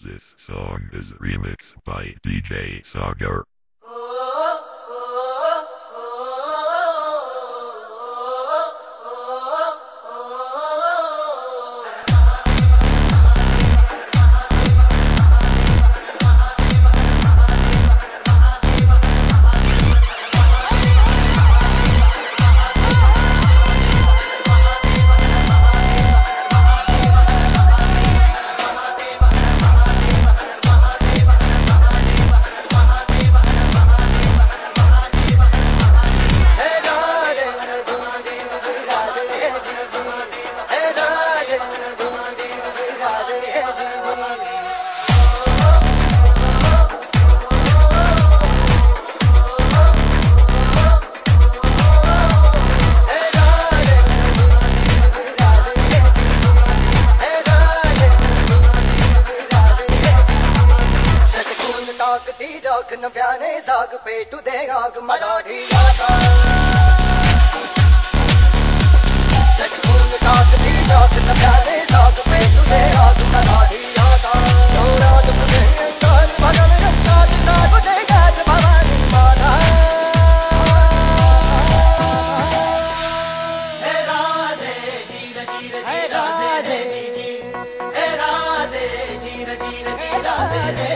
This song is remixed by DJ Sagar. न प्याने साग पेटू दे आग मराठी सचून टाक दी जाक न प्याने साग पेटू दे आग मराठी रात पुणे अंगार भगन रंगात साग दे गाज भवानी माता हे राधे जीर जीर हे राधे हे राधे जीर जीर हे राधे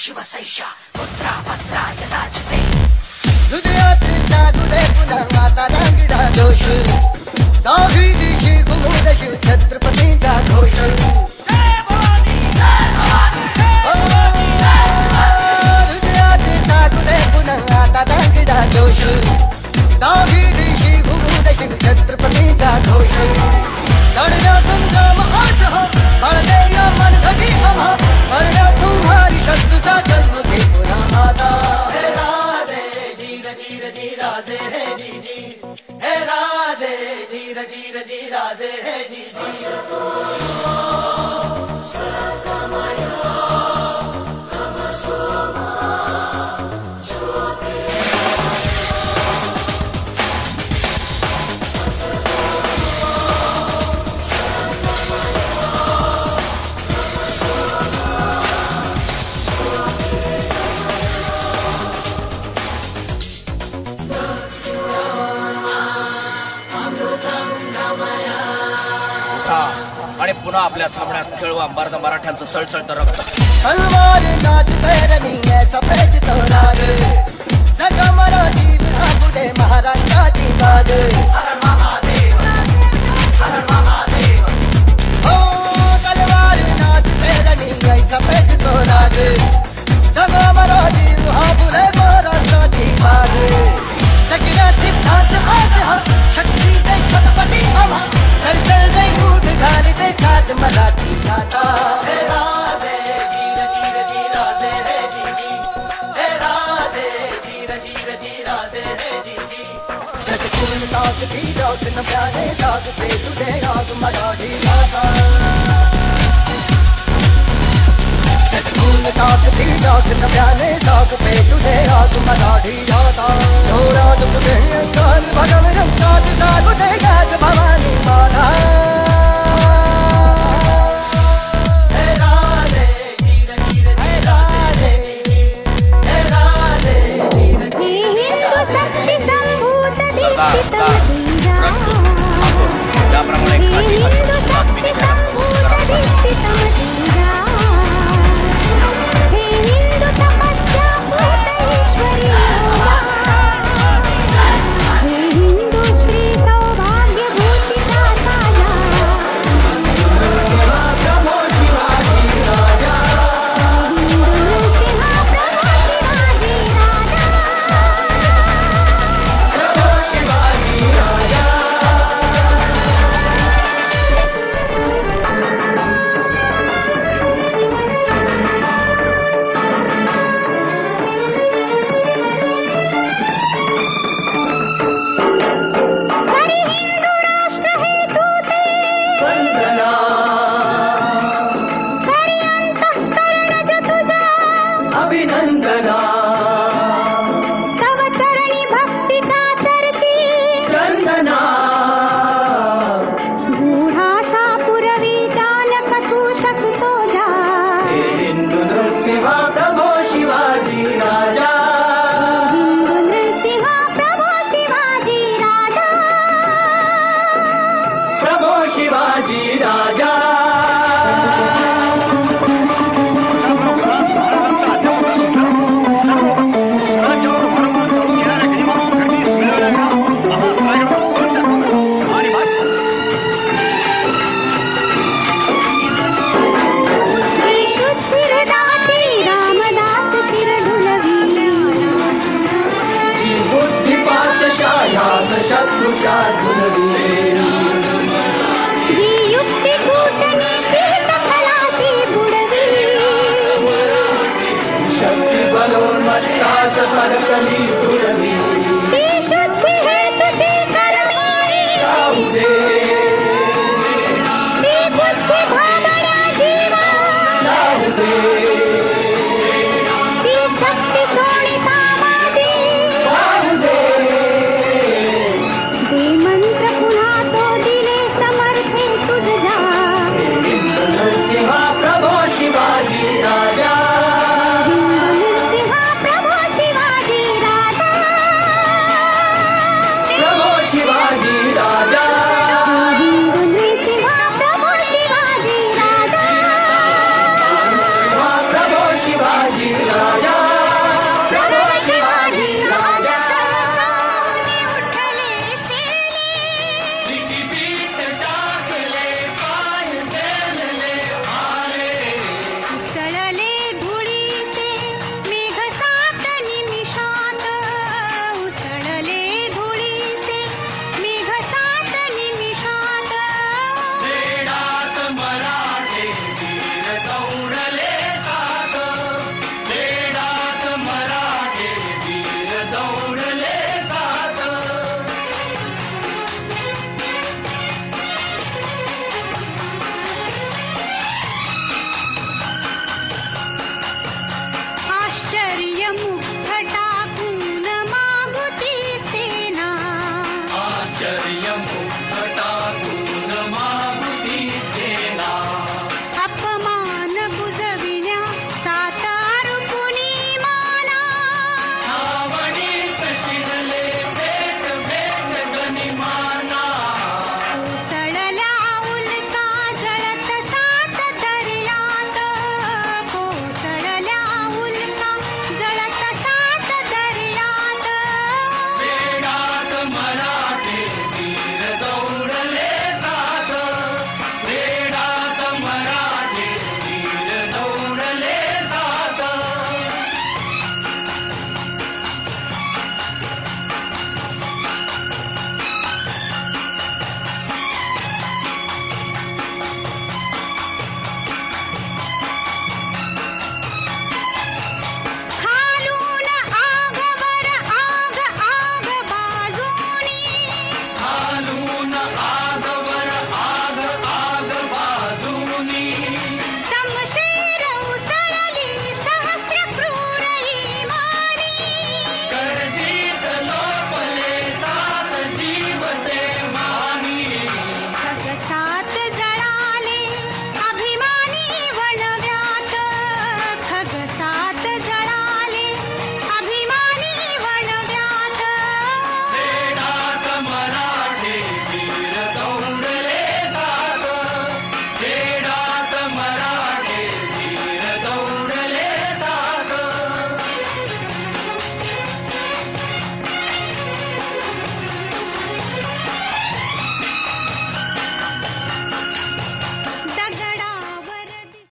शिवसैषा पुत्रा भद्रा यदाचते हृदयात जागुले पुन्हा माता रांगिडा जोश दावी दिशी घुमून शिव छत्रपतींचा घोष हृदयात जागुले पुन्हा माता रांगिडा जोश दावी दिशी घुमून शिव छत्रपतींचा घोष लढण्या तुमचा महाच हो हळदे या मनघटी आम्हा मरण्या तुम्हारी शत्रुचा जन्म घे पुन्हा आता हे राधे जीर जीर जी राधे हे जी जी हे राधे जीर जीर जी राधे हे जी जी आणि पुन्हा आपल्या थांबण्यात खेळवा अंबारदा मराठ्यांचं सळसळतं रक्त तलवार नाच करनी ऐसा पेज तो राग सगा मराठी विना पुढे महाराष्ट्राची बाग हर महादेव हो तलवार नाच करनी ऐसा पेज तो राग सगा मराठी विना पुढे महाराष्ट्राची बाग सगळ्या सिद्धांत आज हा शक्ती दे शतपटी आम्हा चल चल रे मूठ घाली दे खात मराठी गाता हे राधे जीर जीर जी राधे हे जी जी हे राधे जीर जीर जी राधे हे जी जी सचून टाक दी जाक न प्याने साग पेटू दे आग मराठी गाता सचून टाक दी जाक न प्याने साग पेटू दे आग मराठी